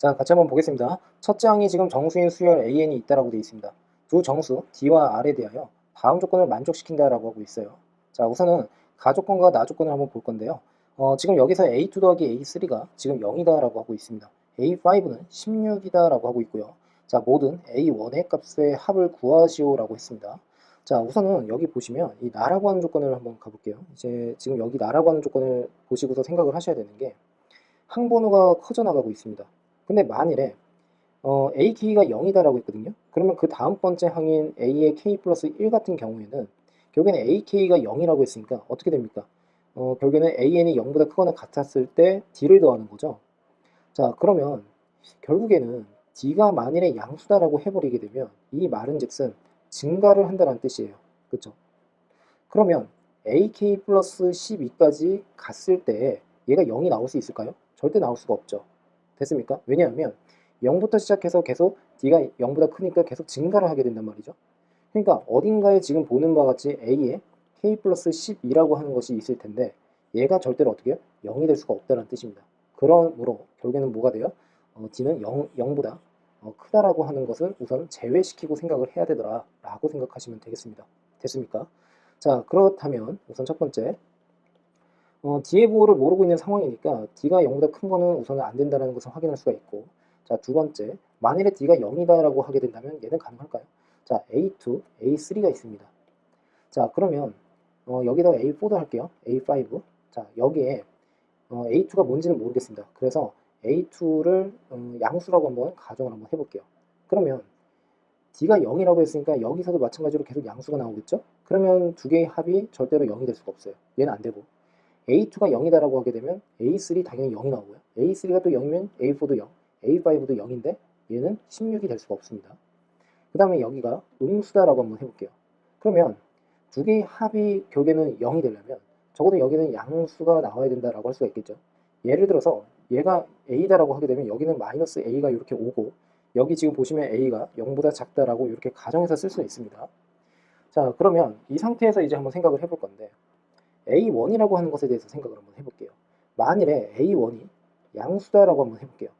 자, 같이 한번 보겠습니다. 첫째 항이 지금 정수인 수열 AN이 있다라고 되어 있습니다. 두 정수 D와 R에 대하여 다음 조건을 만족시킨다라고 하고 있어요. 자, 우선은 가조건과 나조건을 한번 볼 건데요. 지금 여기서 A2 더하기 A3가 지금 0이다라고 하고 있습니다. A5는 16이다라고 하고 있고요. 자, 모든 A1의 값의 합을 구하시오라고 했습니다. 자, 우선은 여기 보시면 이 나라고 하는 조건을 한번 가볼게요. 이제 지금 여기 나라고 하는 조건을 보시고서 생각을 하셔야 되는 게 항번호가 커져 나가고 있습니다. 근데 만일에 AK가 0이다라고 했거든요. 그러면 그 다음 번째 항인 A의 K 플러스 1 같은 경우에는 결국에는 AK가 0이라고 했으니까 어떻게 됩니까? 결국에는 AN이 0보다 크거나 같았을 때 D를 더하는 거죠. 자, 그러면 결국에는 D가 만일에 양수다라고 해버리게 되면 이 말은 즉슨 증가를 한다는 뜻이에요. 그렇죠? 그러면 AK 플러스 12까지 갔을 때 얘가 0이 나올 수 있을까요? 절대 나올 수가 없죠. 됐습니까? 왜냐하면 0부터 시작해서 계속 D가 0보다 크니까 계속 증가를 하게 된단 말이죠. 그러니까 어딘가에 지금 보는 바와 같이 A에 K 플러스 12라고 하는 것이 있을 텐데 얘가 절대로 어떻게 해요? 0이 될 수가 없다는 뜻입니다. 그러므로 결국에는 뭐가 돼요? D는 0보다 크다라고 하는 것은 우선 제외시키고 생각을 해야 되더라 라고 생각하시면 되겠습니다. 됐습니까? 자, 그렇다면 우선 첫 번째 D의 보호를 모르고 있는 상황이니까 D가 0보다 큰 거는 우선은 안 된다는 것을 확인할 수가 있고, 자, 두 번째, 만일에 D가 0이다라고 하게 된다면 얘는 가능할까요? 자, A2, A3가 있습니다. 자, 그러면 여기다가 A4도 할게요. A5. 자, 여기에 A2가 뭔지는 모르겠습니다. 그래서 A2를 양수라고 한번 가정을 한번 해볼게요. 그러면 D가 0이라고 했으니까 여기서도 마찬가지로 계속 양수가 나오겠죠? 그러면 두 개의 합이 절대로 0이 될 수가 없어요. 얘는 안 되고. A2가 0이다라고 하게 되면 A3 당연히 0이 나오고요. A3가 또 0이면 A4도 0, A5도 0인데 얘는 16이 될 수가 없습니다. 그 다음에 여기가 음수다라고 한번 해볼게요. 그러면 두 개의 합이 결국에는 0이 되려면 적어도 여기는 양수가 나와야 된다라고 할 수가 있겠죠. 예를 들어서 얘가 A다라고 하게 되면 여기는 마이너스 A가 이렇게 오고 여기 지금 보시면 A가 0보다 작다라고 이렇게 가정해서 쓸 수 있습니다. 자, 그러면 이 상태에서 이제 한번 생각을 해볼 건데 A1이라고 하는 것에 대해서 생각을 한번 해볼게요. 만일에 A1이 양수다라고 한번 해볼게요.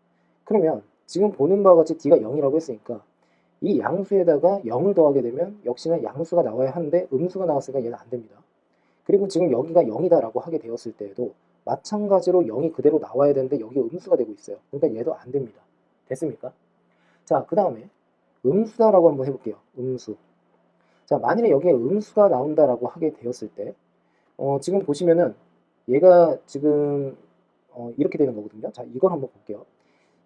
그러면 지금 보는 바와 같이 D가 0이라고 했으니까 이 양수에다가 0을 더하게 되면 역시나 양수가 나와야 하는데 음수가 나왔으니까 얘는 안 됩니다. 그리고 지금 여기가 0이다라고 하게 되었을 때에도 마찬가지로 0이 그대로 나와야 되는데 여기 음수가 되고 있어요. 그러니까 얘도 안 됩니다. 됐습니까? 자, 그 다음에 음수다라고 한번 해볼게요. 음수. 자, 만일에 여기에 음수가 나온다라고 하게 되었을 때 지금 보시면은 얘가 지금 이렇게 되는 거거든요. 자, 이걸 한번 볼게요.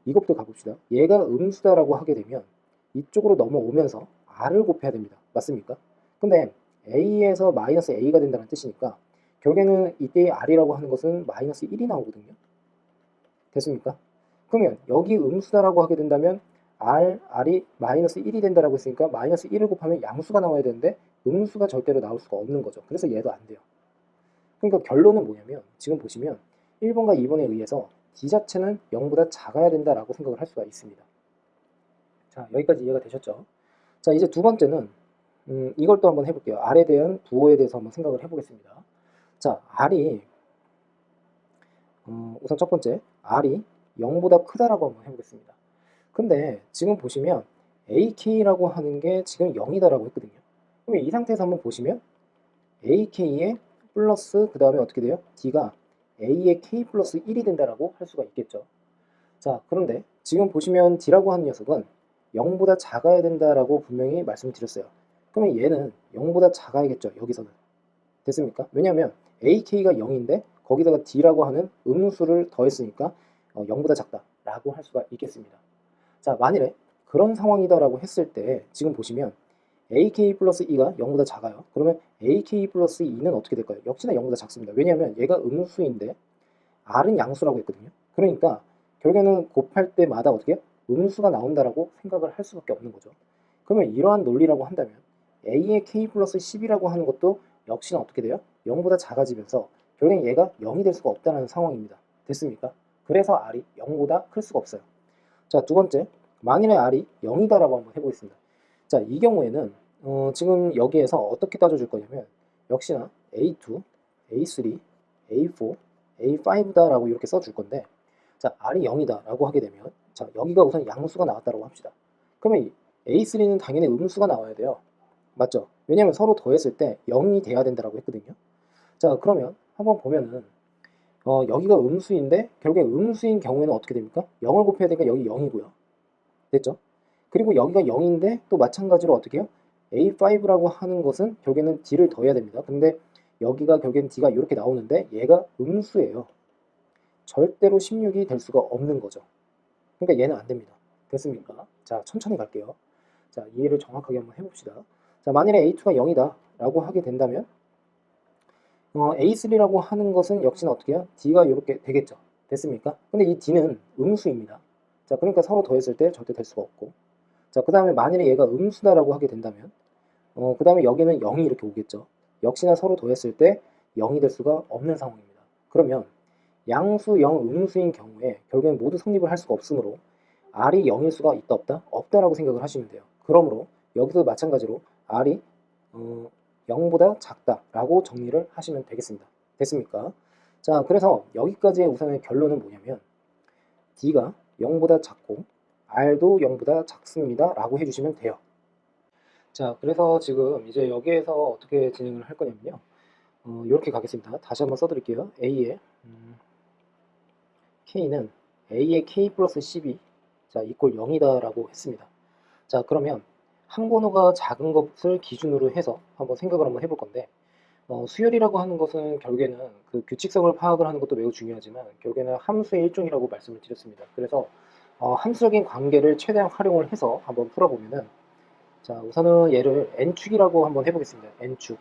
이것부터 가봅시다. 얘가 음수다라고 하게 되면 이쪽으로 넘어오면서 R을 곱해야 됩니다. 맞습니까? 근데 A에서 마이너스 A가 된다는 뜻이니까 결국에는 이때의 R이라고 하는 것은 마이너스 1이 나오거든요. 됐습니까? 그러면 여기 음수다라고 하게 된다면 R이 마이너스 1이 된다라고 했으니까 마이너스 1을 곱하면 양수가 나와야 되는데 음수가 절대로 나올 수가 없는 거죠. 그래서 얘도 안 돼요. 그러니까 결론은 뭐냐면 지금 보시면 1번과 2번에 의해서 D 자체는 0보다 작아야 된다라고 생각을 할 수가 있습니다. 자, 여기까지 이해가 되셨죠? 자, 이제 두 번째는 이걸 또 한번 해볼게요. R에 대한 부호에 대해서 한번 생각을 해보겠습니다. 자, R이 우선 첫 번째 R이 0보다 크다라고 한번 해보겠습니다. 근데 지금 보시면 AK라고 하는 게 지금 0이다라고 했거든요. 그럼 이 상태에서 한번 보시면 AK에 플러스 그 다음에 어떻게 돼요? D가 A의 K 플러스 1이 된다라고 할 수가 있겠죠. 자, 그런데 지금 보시면 D라고 하는 녀석은 0보다 작아야 된다라고 분명히 말씀을 드렸어요. 그러면 얘는 0보다 작아야겠죠. 여기서는. 됐습니까? 왜냐하면 AK가 0인데 거기다가 D라고 하는 음수를 더했으니까 0보다 작다라고 할 수가 있겠습니다. 자, 만일에 그런 상황이다라고 했을 때 지금 보시면 AK 플러스 2가 0보다 작아요. 그러면 AK 플러스 2는 어떻게 될까요? 역시나 0보다 작습니다. 왜냐하면 얘가 음수인데 R은 양수라고 했거든요. 그러니까 결국에는 곱할 때마다 어떻게 해요? 음수가 나온다라고 생각을 할 수밖에 없는 거죠. 그러면 이러한 논리라고 한다면 A의 K 플러스 10이라고 하는 것도 역시나 어떻게 돼요? 0보다 작아지면서 결국엔 얘가 0이 될 수가 없다는 상황입니다. 됐습니까? 그래서 R이 0보다 클 수가 없어요. 자, 두 번째, 만일에 R이 0이다라고 한번 해보겠습니다. 자, 이 경우에는 지금 여기에서 어떻게 따져줄 거냐면 역시나 A2, A3, A4, A5다라고 이렇게 써줄 건데 자, R이 0이다 라고 하게 되면, 자, 여기가 우선 양수가 나왔다고 합시다. 그러면 A3는 당연히 음수가 나와야 돼요. 맞죠? 왜냐면 서로 더했을 때 0이 돼야 된다고 했거든요. 자, 그러면 한번 보면은 여기가 음수인데 결국에 음수인 경우에는 어떻게 됩니까? 0을 곱해야 되니까 여기 0이고요. 됐죠? 그리고 여기가 0인데 또 마찬가지로 어떻게 해요? A5라고 하는 것은 결국에는 D를 더해야 됩니다. 근데 여기가 결국엔 D가 이렇게 나오는데 얘가 음수예요. 절대로 16이 될 수가 없는 거죠. 그러니까 얘는 안 됩니다. 됐습니까? 자, 천천히 갈게요. 자, 이해를 정확하게 한번 해봅시다. 자, 만일에 A2가 0이다 라고 하게 된다면 A3라고 하는 것은 역시나 어떻게 해요? D가 이렇게 되겠죠. 됐습니까? 근데 이 D는 음수입니다. 자, 그러니까 서로 더했을 때 절대 될 수가 없고. 자, 그 다음에 만일에 얘가 음수다라고 하게 된다면 그 다음에 여기는 0이 이렇게 오겠죠. 역시나 서로 더했을 때 0이 될 수가 없는 상황입니다. 그러면 양수 0 음수인 경우에 결국엔 모두 성립을 할 수가 없으므로 R이 0일 수가 있다 없다? 없다라고 생각을 하시면 돼요. 그러므로 여기서 마찬가지로 R이 0보다 작다라고 정리를 하시면 되겠습니다. 됐습니까? 자, 그래서 여기까지의 우선의 결론은 뭐냐면 D가 0보다 작고 R도 0보다 작습니다 라고 해주시면 돼요. 자, 그래서 지금 이제 여기에서 어떻게 진행을 할 거냐면요. 이렇게 가겠습니다. 다시 한번 써드릴게요. A의 K는 A의 K 플러스 12 자, 이꼴 0이다 라고 했습니다. 자, 그러면 항번호가 작은 것을 기준으로 해서 한번 생각을 한번 해볼 건데 수열이라고 하는 것은 결국에는 그 규칙성을 파악을 하는 것도 매우 중요하지만 결국에는 함수의 일종이라고 말씀을 드렸습니다. 그래서 함수적인 관계를 최대한 활용을 해서 한번 풀어보면은 자, 우선은 얘를 n축이라고 한번 해보겠습니다. n축.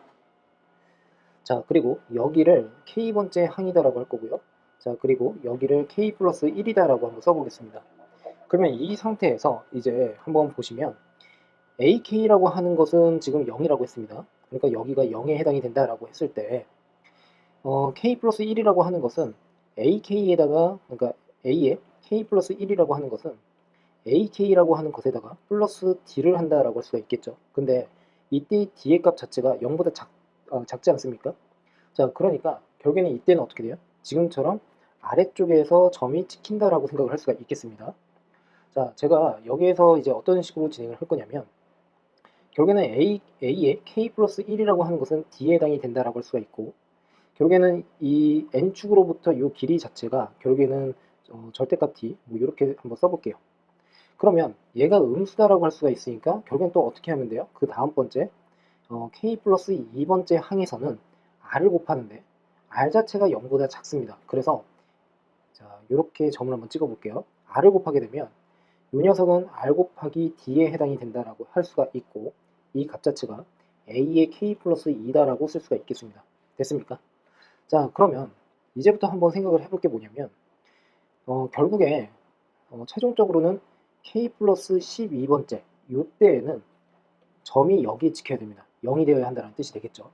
자, 그리고 여기를 k번째 항이다라고 할 거고요. 자, 그리고 여기를 k 플러스 1이다라고 한번 써보겠습니다. 그러면 이 상태에서 이제 한번 보시면 ak라고 하는 것은 지금 0이라고 했습니다. 그러니까 여기가 0에 해당이 된다라고 했을 때 k 플러스 1이라고 하는 것은 ak에다가 그러니까 a에 k 플러스 1이라고 하는 것은 ak라고 하는 것에다가 플러스 d를 한다라고 할 수가 있겠죠. 근데 이때 d의 값 자체가 0보다 작지 않습니까? 자, 그러니까 결국에는 이때는 어떻게 돼요? 지금처럼 아래쪽에서 점이 찍힌다라고 생각을 할 수가 있겠습니다. 자, 제가 여기에서 이제 어떤 식으로 진행을 할 거냐면 결국에는 A의 K 플러스 1이라고 하는 것은 D에 해당이 된다라고 할 수가 있고 결국에는 이 N축으로부터 이 길이 자체가 결국에는 절대값 D 뭐 이렇게 한번 써볼게요. 그러면 얘가 음수다라고 할 수가 있으니까 결국엔 또 어떻게 하면 돼요? 그 다음 번째 K 플러스 2번째 항에서는 R을 곱하는데 R 자체가 0보다 작습니다. 그래서 자, 이렇게 점을 한번 찍어 볼게요. R을 곱하게 되면 이 녀석은 R 곱하기 D에 해당이 된다라고 할 수가 있고 이 값 자체가 A의 K 플러스 2다라고 쓸 수가 있겠습니다. 됐습니까? 자, 그러면 이제부터 한번 생각을 해볼 게 뭐냐면 결국에 최종적으로는 K 플러스 12번째 이때에는 점이 여기에 찍혀야 됩니다. 0이 되어야 한다는 뜻이 되겠죠.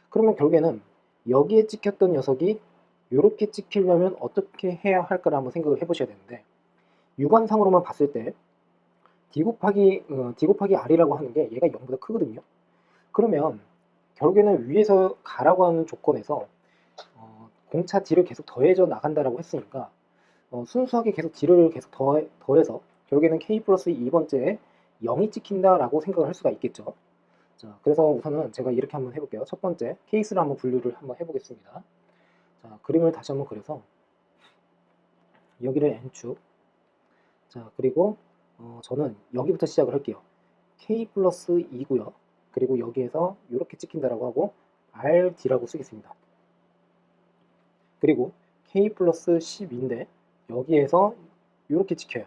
그러면 결국에는 여기에 찍혔던 녀석이 이렇게 찍히려면 어떻게 해야 할까를 한번 생각을 해보셔야 되는데 유관상으로만 봤을 때 D 곱하기 R이라고 하는 게 얘가 0보다 크거든요. 그러면 결국에는 위에서 가라고 하는 조건에서 공차 D를 계속 더해져 나간다라고 했으니까 순수하게 계속 D를 계속 더해서 결국에는 K 플러스 2번째에 0이 찍힌다라고 생각을 할 수가 있겠죠. 자, 그래서 우선은 제가 이렇게 한번 해볼게요. 첫 번째 케이스를 한번 분류를 한번 해보겠습니다. 자, 그림을 다시 한번 그려서 여기를 N축 자, 그리고 저는 여기부터 시작을 할게요. K 플러스 2고요. 그리고 여기에서 이렇게 찍힌다라고 하고 RD라고 쓰겠습니다. 그리고 K 플러스 10인데 여기에서 이렇게 찍혀요.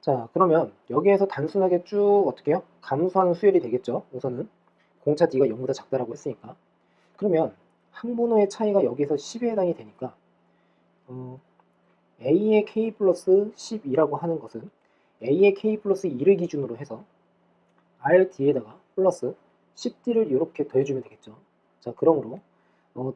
자, 그러면 여기에서 단순하게 쭉 어떻게 해요? 감소하는 수열이 되겠죠. 우선은 공차 D가 0보다 작다라고 했으니까. 그러면 항번호의 차이가 여기에서 10에 해당이 되니까 A의 K 플러스 12라고 하는 것은 A의 K 플러스 2를 기준으로 해서 RD에다가 플러스 10D를 이렇게 더해주면 되겠죠. 자, 그러므로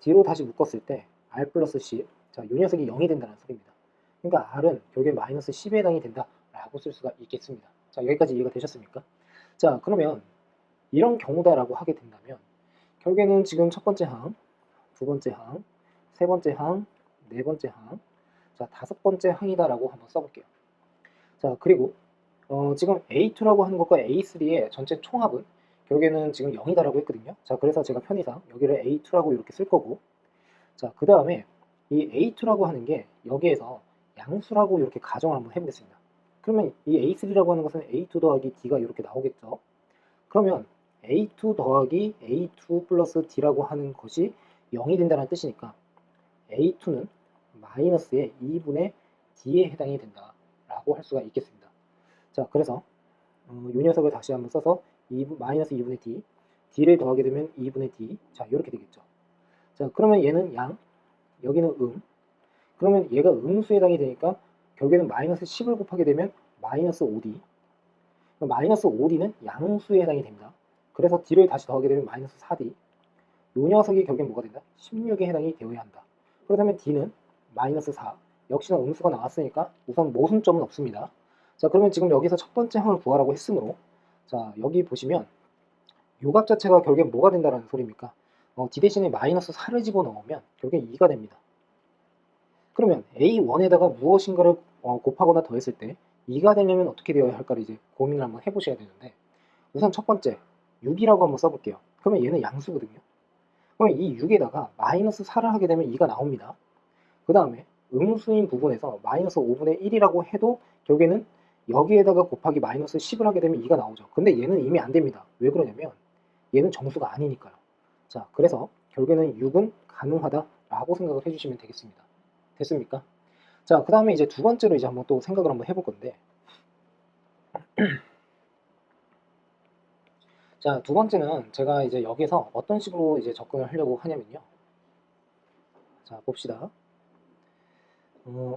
D로 다시 묶었을 때 R 플러스 10, 자, 이 녀석이 0이 된다는 소리입니다. 그러니까 R은 결국에 마이너스 10에 해당이 된다라고 쓸 수가 있겠습니다. 자, 여기까지 이해가 되셨습니까? 자, 그러면 이런 경우다라고 하게 된다면 결국에는 지금 첫 번째 항, 두 번째 항, 세 번째 항, 네 번째 항, 자, 다섯 번째 항이다라고 한번 써볼게요. 자, 그리고 지금 A2라고 하는 것과 A3의 전체 총합은 결국에는 지금 0이다라고 했거든요. 자, 그래서 제가 편의상 여기를 A2라고 이렇게 쓸 거고, 자, 그 다음에 이 A2라고 하는 게 여기에서 양수라고 이렇게 가정을 한번 해보겠습니다. 그러면 이 A3라고 하는 것은 A2 더하기 D가 이렇게 나오겠죠. 그러면 A2 더하기 A2 플러스 D라고 하는 것이 0이 된다는 뜻이니까 A2는 마이너스의 2분의 D에 해당이 된다라고 할 수가 있겠습니다. 자, 그래서 이 녀석을 다시 한번 써서 마이너스 2분의 D, D를 더하게 되면 2분의 D, 자, 이렇게 되겠죠. 자, 그러면 얘는 양, 여기는 그러면 얘가 음수에 해당이 되니까 결국에는 마이너스 10을 곱하게 되면 마이너스 5D, 마이너스 5D는 양수에 해당이 됩니다. 그래서 D를 다시 더하게 되면 마이너스 4D, 이 녀석이 결국엔 뭐가 된다? 16에 해당이 되어야 한다. 그렇다면 D는 마이너스 4, 역시나 음수가 나왔으니까 우선 모순점은 없습니다. 자, 그러면 지금 여기서 첫 번째 항을 구하라고 했으므로, 자, 여기 보시면 요값 자체가 결국엔 뭐가 된다는 소리입니까? D 대신에 마이너스 4를 집어넣으면 결국엔 2가 됩니다. 그러면 A1에다가 무엇인가를 곱하거나 더했을 때 2가 되려면 어떻게 되어야 할까를 이제 고민을 한번 해보셔야 되는데, 우선 첫 번째 6이라고 한번 써볼게요. 그러면 얘는 양수거든요. 그러면 이 6에다가 마이너스 4를 하게 되면 2가 나옵니다. 그 다음에 음수인 부분에서 마이너스 5분의 1이라고 해도 결국에는 여기에다가 곱하기 마이너스 10을 하게 되면 2가 나오죠. 근데 얘는 이미 안 됩니다. 왜 그러냐면 얘는 정수가 아니니까요. 자, 그래서 결국에는 6은 가능하다라고 생각을 해주시면 되겠습니다. 됐습니까? 자, 그 다음에 이제 두 번째로 이제 한번 또 생각을 한번 해볼 건데, 자, 두 번째는 제가 이제 여기서 어떤 식으로 이제 접근을 하려고 하냐면요. 자, 봅시다.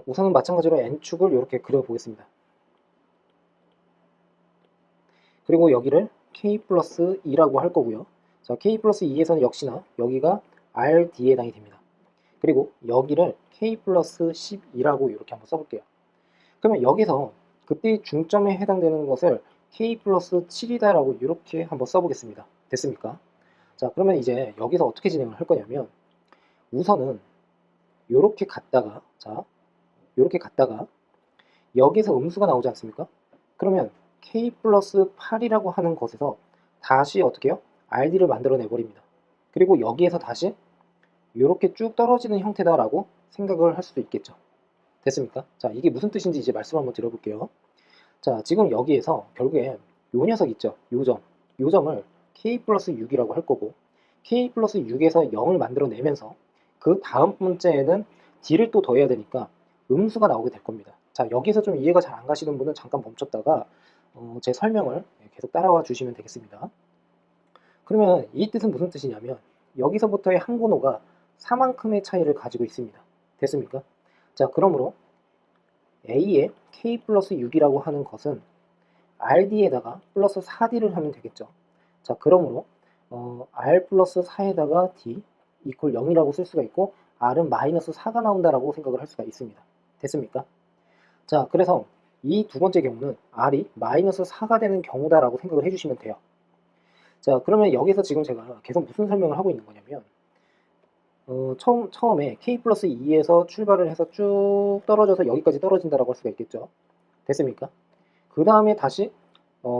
우선은 마찬가지로 n축을 이렇게 그려보겠습니다. 그리고 여기를 k 플러스 2라고 할 거고요. 자, k 플러스 2에서는 역시나 여기가 rd에 해당이 됩니다. 그리고 여기를 k 플러스 12라고 이렇게 한번 써볼게요. 그러면 여기서 그때 중점에 해당되는 것을 k 플러스 7이다라고 이렇게 한번 써보겠습니다. 됐습니까? 자, 그러면 이제 여기서 어떻게 진행을 할 거냐면, 우선은 이렇게 갔다가, 자, 이렇게 갔다가 여기서 음수가 나오지 않습니까? 그러면 k 플러스 8이라고 하는 것에서 다시 어떻게 해요? rd를 만들어내 버립니다. 그리고 여기에서 다시 이렇게 쭉 떨어지는 형태다라고 생각을 할 수도 있겠죠. 됐습니까? 자, 이게 무슨 뜻인지 이제 말씀 한번 드려볼게요. 자, 지금 여기에서 결국에 요 녀석 있죠? 요 점을 k 플러스 6이라고 할 거고, k 플러스 6에서 0을 만들어내면서 그 다음 문제에는 d를 또 더해야 되니까 음수가 나오게 될 겁니다. 자, 여기서 좀 이해가 잘 안 가시는 분은 잠깐 멈췄다가 제 설명을 계속 따라와 주시면 되겠습니다. 그러면 이 뜻은 무슨 뜻이냐면, 여기서부터의 항번호가 4만큼의 차이를 가지고 있습니다. 됐습니까? 자, 그러므로 A의 K 플러스 6이라고 하는 것은 RD에다가 플러스 4D를 하면 되겠죠. 자, 그러므로 R 플러스 4에다가 D 이퀄 0이라고 쓸 수가 있고, R은 마이너스 4가 나온다라고 생각을 할 수가 있습니다. 됐습니까? 자, 그래서 이 두 번째 경우는 R이 마이너스 4가 되는 경우다라고 생각을 해주시면 돼요. 자, 그러면 여기서 지금 제가 계속 무슨 설명을 하고 있는 거냐면, 처음에 k 플러스 2에서 출발을 해서 쭉 떨어져서 여기까지 떨어진다라고 할 수가 있겠죠. 됐습니까? 그 다음에 다시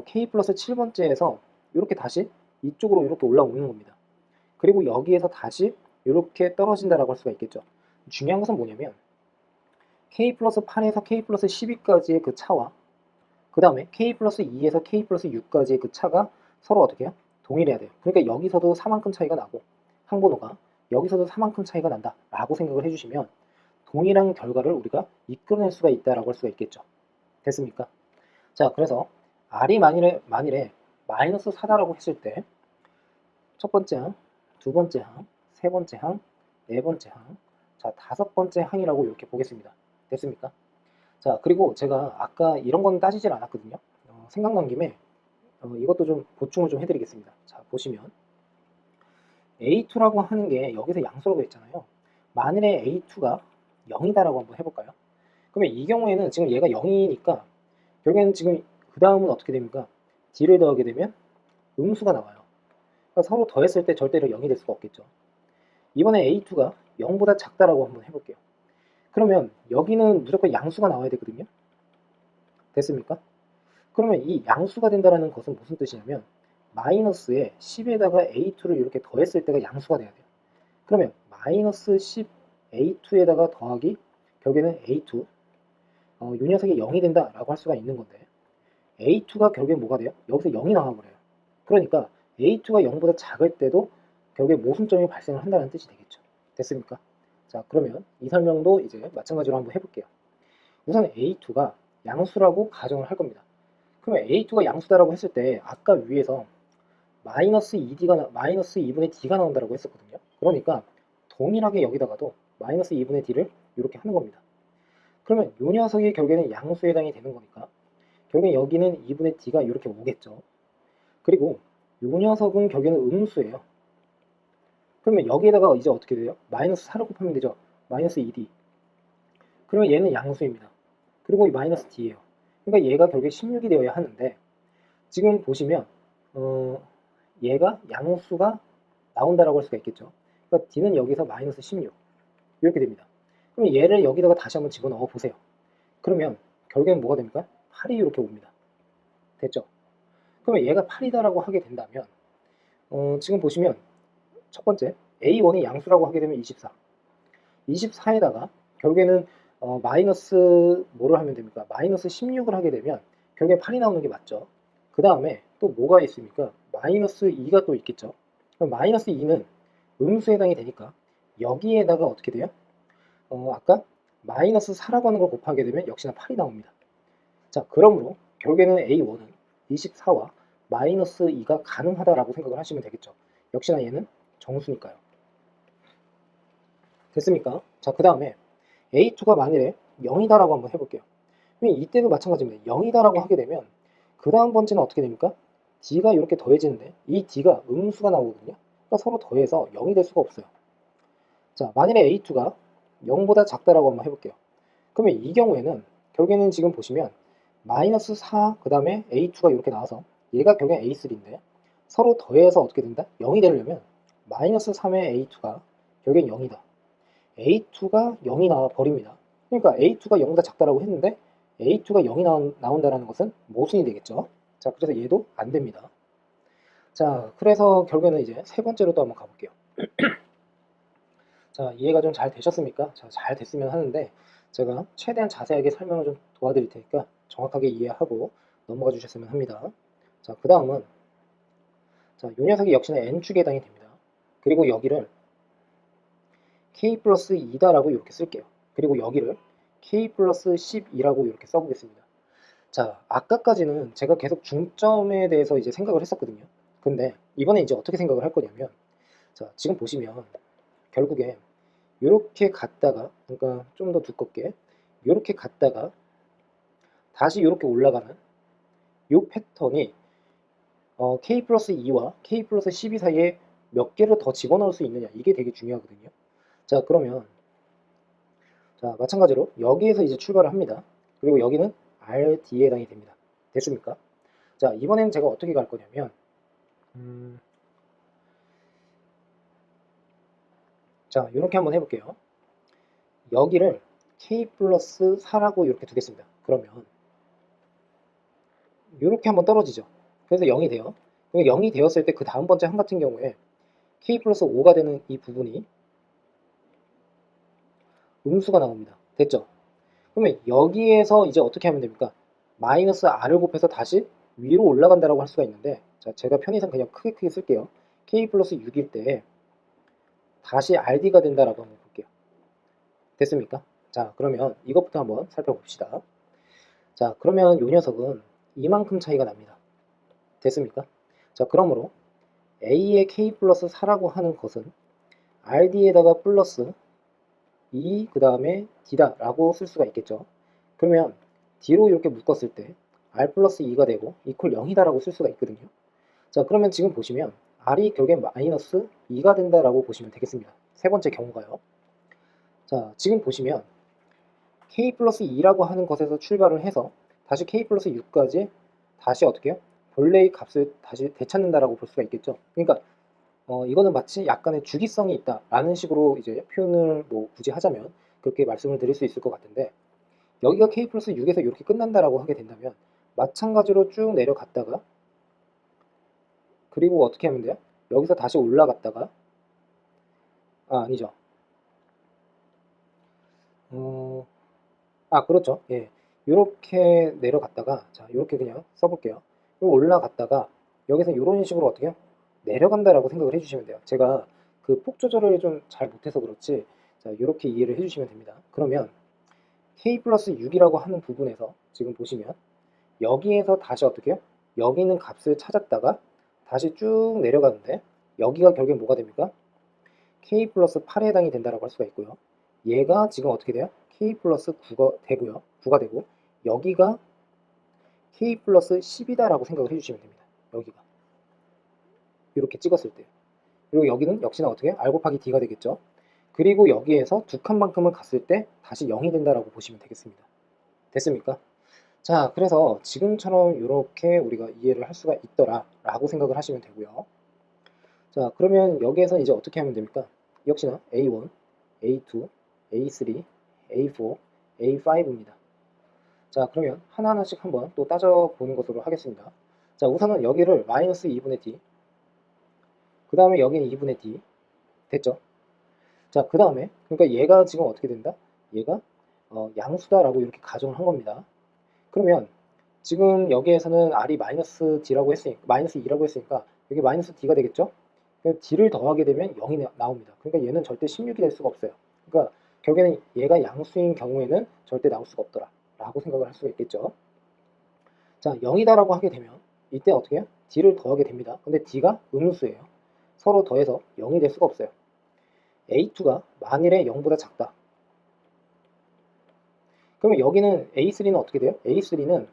k 플러스 7번째에서 이렇게 다시 이쪽으로 이렇게 올라오는 겁니다. 그리고 여기에서 다시 이렇게 떨어진다라고 할 수가 있겠죠. 중요한 것은 뭐냐면 k 플러스 8에서 k 플러스 12까지의 그 차와 그 다음에 k 플러스 2에서 k 플러스 6까지의 그 차가 서로 어떻게 해요? 동일해야 돼요. 그러니까 여기서도 4만큼 차이가 나고 항번호가 여기서도 4만큼 차이가 난다 라고 생각을 해주시면 동일한 결과를 우리가 이끌어낼 수가 있다라고 할 수가 있겠죠. 됐습니까? 자, 그래서 R이 만일에 마이너스 4다라고 했을 때 첫 번째 항, 두 번째 항, 세 번째 항, 네 번째 항, 자, 다섯 번째 항이라고 이렇게 보겠습니다. 됐습니까? 자, 그리고 제가 아까 이런 건 따지질 않았거든요. 생각난 김에 이것도 좀 보충을 좀 해드리겠습니다. 자, 보시면 A2라고 하는 게 여기서 양수라고 했잖아요. 만일에 A2가 0이다라고 한번 해볼까요? 그러면 이 경우에는 지금 얘가 0이니까 결국에는 지금 그 다음은 어떻게 됩니까? D를 더하게 되면 음수가 나와요. 그러니까 서로 더했을 때 절대로 0이 될 수가 없겠죠. 이번에 A2가 0보다 작다라고 한번 해볼게요. 그러면 여기는 무조건 양수가 나와야 되거든요. 됐습니까? 그러면 이 양수가 된다는 것은 무슨 뜻이냐면 마이너스에 10에다가 a2를 이렇게 더했을 때가 양수가 돼야 돼요. 그러면 마이너스 10 a2에다가 더하기 결국에는 a2 이 녀석이 0이 된다라고 할 수가 있는 건데 a2가 결국엔 뭐가 돼요? 여기서 0이 나와버려요. 그러니까 a2가 0보다 작을 때도 결국에 모순점이 발생을 한다는 뜻이 되겠죠. 됐습니까? 자, 그러면 이 설명도 이제 마찬가지로 한번 해볼게요. 우선 a2가 양수라고 가정을 할 겁니다. 그러면 a2가 양수다라고 했을 때 아까 위에서 마이너스 2d가 마이너스 2분의 d가 나온다라고 했었거든요. 그러니까 동일하게 여기다가도 마이너스 2분의 d를 이렇게 하는 겁니다. 그러면 이 녀석이 결국에는 양수에 해당이 되는 거니까 결국엔 여기는 2분의 d가 이렇게 오겠죠. 그리고 이 녀석은 결국에는 음수예요. 그러면 여기에다가 이제 어떻게 돼요? 마이너스 4를 곱하면 되죠. 마이너스 2d. 그러면 얘는 양수입니다. 그리고 이 마이너스 d예요. 그러니까 얘가 결국에 16이 되어야 하는데 지금 보시면 얘가 양수가 나온다라고 할 수가 있겠죠. 그러니까 d는 여기서 마이너스 16 이렇게 됩니다. 그럼 얘를 여기다가 다시 한번 집어넣어 보세요. 그러면 결국에는 뭐가 됩니까? 8이 이렇게 옵니다. 됐죠? 그러면 얘가 8이다라고 하게 된다면 지금 보시면 첫 번째 A1이 양수라고 하게 되면 24 24에다가 결국에는 마이너스 뭐를 하면 됩니까? 마이너스 16을 하게 되면 결국에 8이 나오는 게 맞죠. 그 다음에 또 뭐가 있습니까? 마이너스 2가 또 있겠죠. 그럼 마이너스 2는 음수에 해당이 되니까 여기에다가 어떻게 돼요? 아까 마이너스 4라고 하는 걸 곱하게 되면 역시나 8이 나옵니다. 자, 그러므로 결국에는 A1은 24와 마이너스 2가 가능하다라고 생각을 하시면 되겠죠. 역시나 얘는 정수니까요. 됐습니까? 자, 그 다음에 A2가 만일에 0이다라고 한번 해볼게요. 이때도 마찬가지입니다. 0이다라고 하게 되면 그 다음 번째는 어떻게 됩니까? D가 이렇게 더해지는데 이 D가 음수가 나오거든요. 그러니까 서로 더해서 0이 될 수가 없어요. 자, 만일에 A2가 0보다 작다라고 한번 해볼게요. 그러면 이 경우에는 결국에는 지금 보시면 마이너스 4, 그 다음에 A2가 이렇게 나와서 얘가 결국엔 A3인데 서로 더해서 어떻게 된다? 0이 되려면 마이너스 3의 A2가 결국엔 0이다. A2가 0이 나와 버립니다. 그러니까 A2가 0보다 작다라고 했는데 A2가 0이 나온다는 것은 모순이 되겠죠. 자, 그래서 얘도 안 됩니다. 자, 그래서 결국에는 이제 세 번째로 또 한번 가볼게요. 자, 이해가 좀 잘 되셨습니까? 자, 잘 됐으면 하는데 제가 최대한 자세하게 설명을 좀 도와드릴 테니까 정확하게 이해하고 넘어가 주셨으면 합니다. 자, 그 다음은 자, 요 녀석이 역시나 n축에 해당이 됩니다. 그리고 여기를 k 플러스 2다라고 이렇게 쓸게요. 그리고 여기를 k 플러스 12라고 이렇게 써보겠습니다. 자, 아까까지는 제가 계속 중점에 대해서 이제 생각을 했었거든요. 근데 이번에 이제 어떻게 생각을 할 거냐면 자, 지금 보시면 결국에 이렇게 갔다가 그러니까 좀 더 두껍게 이렇게 갔다가 다시 이렇게 올라가는 이 패턴이 k 플러스 2와 k 플러스 12 사이에 몇 개를 더 집어넣을 수 있느냐 이게 되게 중요하거든요. 자, 그러면 자, 마찬가지로 여기에서 이제 출발을 합니다. 그리고 여기는 RD에 해당이 됩니다. 됐습니까? 자, 이번에는 제가 어떻게 갈 거냐면 자, 이렇게 한번 해볼게요. 여기를 K 플러스 4라고 이렇게 두겠습니다. 그러면 이렇게 한번 떨어지죠. 그래서 0이 돼요. 0이 되었을 때 그 다음 번째 항 같은 경우에 K 플러스 5가 되는 이 부분이 음수가 나옵니다. 됐죠? 그러면 여기에서 이제 어떻게 하면 됩니까? 마이너스 R을 곱해서 다시 위로 올라간다라고 할 수가 있는데 자, 제가 편의상 그냥 크게 쓸게요. K 플러스 6일 때 다시 RD가 된다라고 한번 볼게요. 됐습니까? 자, 그러면 이것부터 한번 살펴봅시다. 자, 그러면 이 녀석은 이만큼 차이가 납니다. 됐습니까? 자, 그러므로 A의 K 플러스 4라고 하는 것은 RD에다가 플러스 2, 그 다음에 D다 라고 쓸 수가 있겠죠. 그러면 D로 이렇게 묶었을 때 R 플러스 2가 되고 이퀄 0이다 라고 쓸 수가 있거든요. 자, 그러면 지금 보시면 R이 결국엔 마이너스 2가 된다라고 보시면 되겠습니다. 세 번째 경우가요. 자, 지금 보시면 K 플러스 2라고 하는 것에서 출발을 해서 다시 K 플러스 6까지 다시 어떻게 해요? 본래의 값을 다시 되찾는다라고 볼 수가 있겠죠. 그러니까 이거는 마치 약간의 주기성이 있다라는 식으로 이제 표현을 뭐 굳이 하자면 그렇게 말씀을 드릴 수 있을 것 같은데, 여기가 k 플러스 6에서 이렇게 끝난다라고 하게 된다면 마찬가지로 쭉 내려갔다가, 그리고 어떻게 하면 돼요? 여기서 다시 올라갔다가, 아니죠. 그렇죠. 예. 이렇게 내려갔다가, 자, 이렇게 그냥 써볼게요. 그리고 올라갔다가, 여기서 이런 식으로 어떻게 해요? 내려간다라고 생각을 해주시면 돼요. 제가 그 폭 조절을 좀 잘 못해서 그렇지, 자, 이렇게 이해를 해주시면 됩니다. 그러면 k 플러스 6이라고 하는 부분에서 지금 보시면, 여기에서 다시 어떻게 해요? 여기 있는 값을 찾았다가 다시 쭉 내려가는데, 여기가 결국에 뭐가 됩니까? k 플러스 8에 해당이 된다라고 할 수가 있고요. 얘가 지금 어떻게 돼요? k 플러스 9가 되고요. 9가 되고, 여기가 k 플러스 10이다라고 생각을 해주시면 됩니다. 여기가 이렇게 찍었을 때. 그리고 여기는 역시나 어떻게 해요? r 곱하기 d가 되겠죠. 그리고 여기에서 두 칸만큼을 갔을 때 다시 0이 된다라고 보시면 되겠습니다. 됐습니까? 자, 그래서 지금처럼 이렇게 우리가 이해를 할 수가 있더라 라고 생각을 하시면 되고요. 자, 그러면 여기에서 이제 어떻게 하면 됩니까? 역시나 A1, A2, A3, A4, A5입니다. 자, 그러면 하나하나씩 한번 또 따져보는 것으로 하겠습니다. 자, 우선은 여기를 마이너스 2분의 D, 그 다음에 여기는 2분의 D, 됐죠? 자, 그 다음에, 그러니까 얘가 지금 어떻게 된다? 얘가 양수다라고 이렇게 가정을 한 겁니다. 그러면 지금 여기에서는 R이 마이너스 D라고 했으니까, 마이너스 2라고 했으니까 여기 마이너스 D가 되겠죠? D를 더하게 되면 0이 나옵니다. 그러니까 얘는 절대 16이 될 수가 없어요. 그러니까 결국에는 얘가 양수인 경우에는 절대 나올 수가 없더라 라고 생각을 할 수가 있겠죠. 자, 0이다라고 하게 되면 이때 어떻게 해요? D를 더하게 됩니다. 근데 D가 음수예요. 서로 더해서 0이 될 수가 없어요. A2가 만일에 0보다 작다. 그러면 여기는 A3는 어떻게 돼요? A3는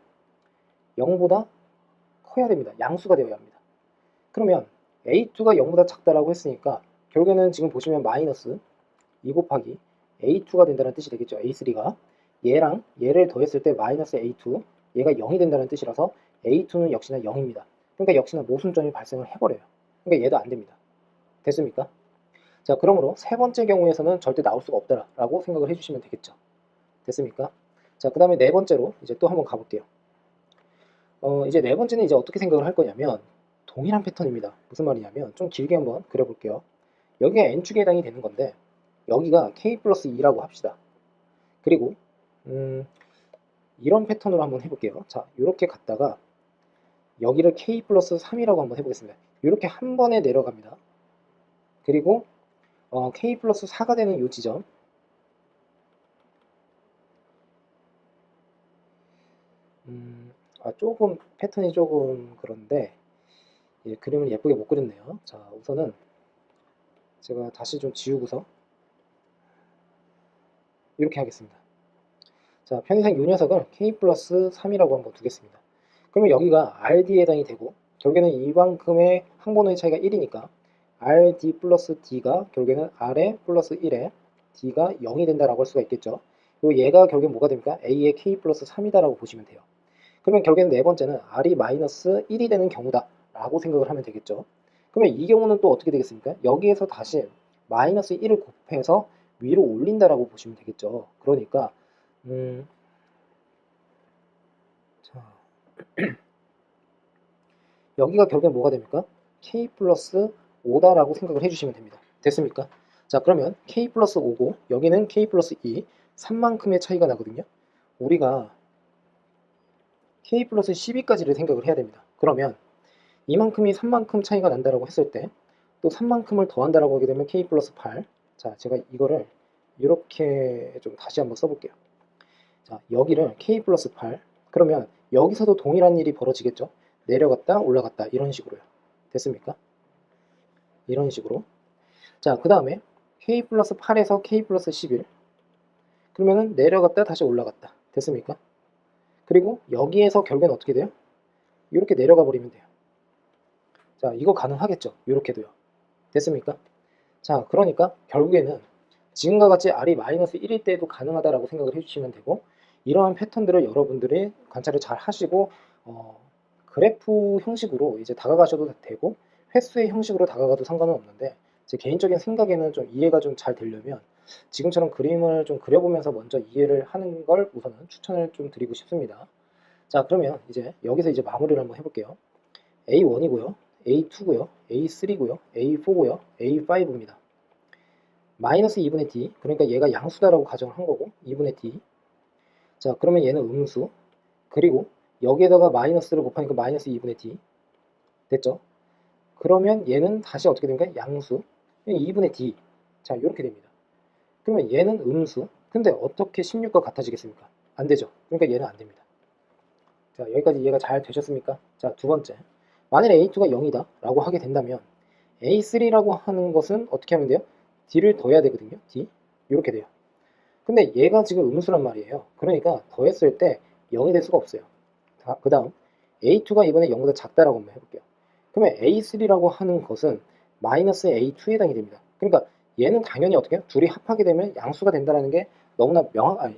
0보다 커야 됩니다. 양수가 되어야 합니다. 그러면 A2가 0보다 작다라고 했으니까 결국에는 지금 보시면 마이너스 2 곱하기 A2가 된다는 뜻이 되겠죠. A3가 얘랑 얘를 더했을 때 마이너스 A2, 얘가 0이 된다는 뜻이라서 A2는 역시나 0입니다. 그러니까 역시나 모순점이 발생을 해버려요. 그러니까 얘도 안 됩니다. 됐습니까? 자, 그러므로 세 번째 경우에서는 절대 나올 수가 없다라고 생각을 해주시면 되겠죠. 됐습니까? 자, 그 다음에 네 번째로 이제 또 한번 가볼게요. 이제 네 번째는 이제 어떻게 생각을 할 거냐면 동일한 패턴입니다. 무슨 말이냐면 좀 길게 한번 그려볼게요. 여기가 n축에 해당이 되는 건데 여기가 k 플러스 2라고 합시다. 그리고 이런 패턴으로 한번 해볼게요. 자, 이렇게 갔다가 여기를 k 플러스 3이라고 한번 해보겠습니다. 이렇게 한 번에 내려갑니다. 그리고 k 플러스 4가 되는 이 지점, 조금 패턴이 조금 그런데 예, 그림을 예쁘게 못 그렸네요. 자, 우선은 제가 다시 좀 지우고서 이렇게 하겠습니다. 자, 편의상 이 녀석을 k 플러스 3이라고 한번 두겠습니다. 그러면 여기가 RD에 해당이 되고 결국에는 이만큼의 항번호의 차이가 1이니까 RD 플러스 D가 결국에는 R에 플러스 1에 D가 0이 된다라고 할 수가 있겠죠. 그리고 얘가 결국엔 뭐가 됩니까? A의 k 플러스 3이다라고 보시면 돼요. 그러면 결국에는 네 번째는 R이 마이너스 1이 되는 경우다 라고 생각을 하면 되겠죠. 그러면 이 경우는 또 어떻게 되겠습니까? 여기에서 다시 마이너스 1을 곱해서 위로 올린다라고 보시면 되겠죠. 그러니까 자, 여기가 결국엔 뭐가 됩니까? k 플러스 5다라고 생각을 해주시면 됩니다. 됐습니까? 자, 그러면 k 플러스 5고 여기는 k 플러스 2, 3만큼의 차이가 나거든요. 우리가 k 플러스 12까지를 생각을 해야 됩니다. 그러면 이만큼이 3만큼 차이가 난다라고 했을 때 또 3만큼을 더한다라고 하게 되면 k 플러스 8. 자, 제가 이거를 이렇게 좀 다시 한번 써볼게요. 자, 여기를 k 플러스 8. 그러면 여기서도 동일한 일이 벌어지겠죠. 내려갔다 올라갔다 이런 식으로요. 됐습니까? 이런 식으로. 자, 그 다음에 k 플러스 8에서 k 플러스 11. 그러면은 내려갔다 다시 올라갔다. 됐습니까? 그리고 여기에서 결국엔 어떻게 돼요? 이렇게 내려가 버리면 돼요. 자, 이거 가능하겠죠? 이렇게도요. 됐습니까? 자, 그러니까 결국에는 지금과 같이 R이 마이너스 1일 때도 가능하다라고 생각을 해주시면 되고, 이러한 패턴들을 여러분들이 관찰을 잘 하시고 그래프 형식으로 이제 다가가셔도 되고 횟수의 형식으로 다가가도 상관은 없는데 제 개인적인 생각에는 좀 이해가 좀 잘 되려면 지금처럼 그림을 좀 그려보면서 먼저 이해를 하는 걸 우선은 추천을 좀 드리고 싶습니다. 자, 그러면 이제 여기서 이제 마무리를 한번 해볼게요. A1이고요, A2고요, A3고요, A4고요, A5입니다. 마이너스 2분의 d, 그러니까 얘가 양수다라고 가정을 한 거고 2분의 d. 자, 그러면 얘는 음수, 그리고 여기에다가 마이너스를 곱하니까 마이너스 2분의 d 됐죠? 그러면 얘는 다시 어떻게 됩니까? 양수, 2분의 d. 자, 이렇게 됩니다. 그러면 얘는 음수, 근데 어떻게 16과 같아지겠습니까? 안 되죠. 그러니까 얘는 안 됩니다. 자, 여기까지 이해가 잘 되셨습니까? 자, 두 번째, 만일에 A2가 0이다 라고 하게 된다면 A3라고 하는 것은 어떻게 하면 돼요? D를 더해야 되거든요. D, 이렇게 돼요. 근데 얘가 지금 음수란 말이에요. 그러니까 더했을 때 0이 될 수가 없어요. 그 다음 A2가 이번에 0보다 작다라고 한번 해볼게요. 그러면 A3라고 하는 것은 마이너스 A2에 해당이 됩니다. 그러니까 얘는 당연히 어떻게 해요? 둘이 합하게 되면 양수가 된다는 게 너무나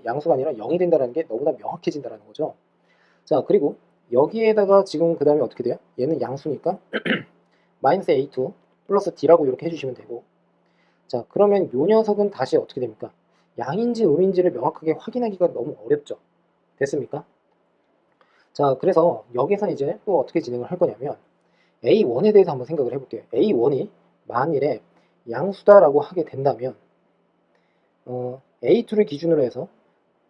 양수가 아니라 0이 된다는 게 너무나 명확해진다는 거죠. 자, 그리고 여기에다가 지금 그 다음에 어떻게 돼요? 얘는 양수니까 마이너스 A2 플러스 D라고 이렇게 해주시면 되고, 자, 그러면 요 녀석은 다시 어떻게 됩니까? 양인지 음인지를 명확하게 확인하기가 너무 어렵죠. 됐습니까? 자, 그래서 여기서 이제 또 어떻게 진행을 할 거냐면 A1에 대해서 한번 생각을 해볼게요. A1이 만일에 양수다라고 하게 된다면 A2를 기준으로 해서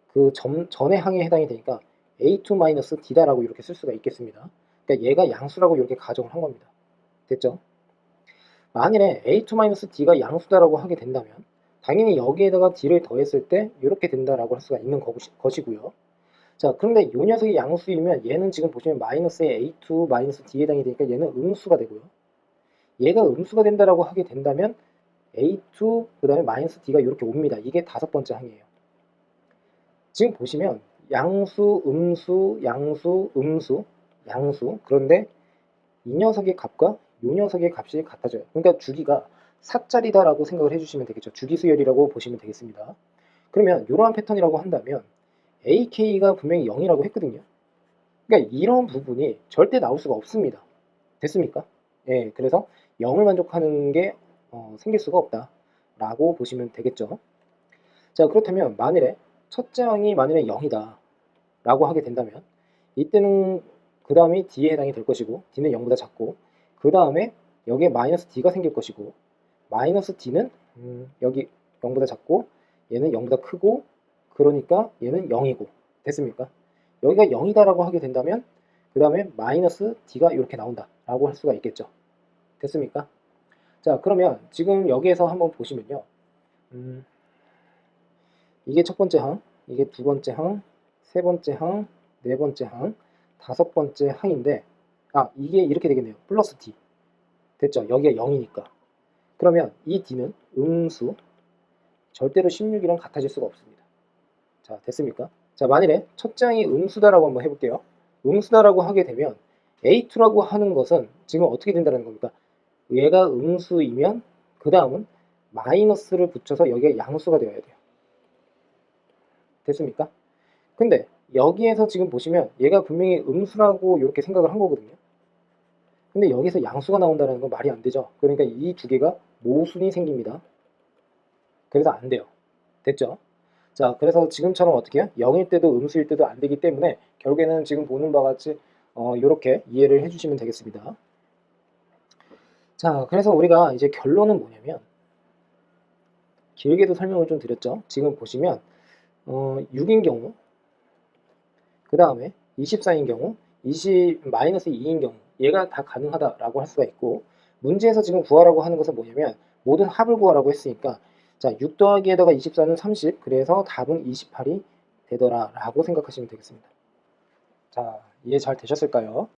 그 전의 항에 해당이 되니까 A2-D다라고 이렇게 쓸 수가 있겠습니다. 그러니까 얘가 양수라고 이렇게 가정을 한 겁니다. 됐죠? 만일에 A2-D가 양수다라고 하게 된다면 당연히 여기에다가 D를 더했을 때 이렇게 된다라고 할 수가 있는 것이고요. 자, 그런데 이 녀석이 양수이면 얘는 지금 보시면 마이너스의 A2-D에 해당이 되니까 얘는 음수가 되고요. 얘가 음수가 된다라고 하게 된다면 A2 그 다음에 마이너스 D가 이렇게 옵니다. 이게 다섯 번째 항이에요. 지금 보시면 양수, 음수, 양수, 음수, 양수. 그런데 이 녀석의 값과 이 녀석의 값이 같아져요. 그러니까 주기가 4짜리다라고 생각을 해주시면 되겠죠. 주기수열이라고 보시면 되겠습니다. 그러면 이러한 패턴이라고 한다면 AK가 분명히 0이라고 했거든요. 그러니까 이런 부분이 절대 나올 수가 없습니다. 됐습니까? 예, 그래서 0을 만족하는 게 생길 수가 없다라고 보시면 되겠죠. 자, 그렇다면 만일에 첫째 항이 만일에 0이다 라고 하게 된다면 이때는 그 다음이 D에 해당이 될 것이고 D는 0보다 작고 그 다음에 여기에 마이너스 D가 생길 것이고 마이너스 D는 여기 0보다 작고 얘는 0보다 크고 그러니까 얘는 0이고 됐습니까? 여기가 0이다 라고 하게 된다면 그 다음에 마이너스 D가 이렇게 나온다 라고 할 수가 있겠죠. 됐습니까? 자, 그러면 지금 여기에서 한번 보시면요. 이게 첫 번째 항, 이게 두 번째 항, 세 번째 항, 네 번째 항, 다섯 번째 항인데 이게 이렇게 되겠네요. 플러스 D. 됐죠? 여기가 0이니까. 그러면 이 D는 음수, 절대로 16이랑 같아질 수가 없습니다. 자, 됐습니까? 자, 만일에 첫째 항이 음수다라고 한번 해볼게요. 음수다라고 하게 되면 A2라고 하는 것은 지금 어떻게 된다는 겁니까? 얘가 음수이면 그 다음은 마이너스를 붙여서 여기가 양수가 되어야 돼요. 됐습니까? 근데 여기에서 지금 보시면 얘가 분명히 음수라고 이렇게 생각을 한 거거든요. 근데 여기서 양수가 나온다는 건 말이 안 되죠. 그러니까 이 두 개가 모순이 생깁니다. 그래서 안 돼요. 됐죠? 자, 그래서 지금처럼 어떻게 해요? 0일 때도 음수일 때도 안 되기 때문에 결국에는 지금 보는 바와 같이 이렇게 이해를 해주시면 되겠습니다. 자, 그래서 우리가 이제 결론은 뭐냐면 길게도 설명을 좀 드렸죠. 지금 보시면 6인 경우 그 다음에 24인 경우 마이너스 2인 경우 얘가 다 가능하다라고 할 수가 있고 문제에서 지금 구하라고 하는 것은 뭐냐면 모든 합을 구하라고 했으니까 자, 6 더하기에다가 24는 30 그래서 답은 28이 되더라 라고 생각하시면 되겠습니다. 자, 이해 잘 되셨을까요?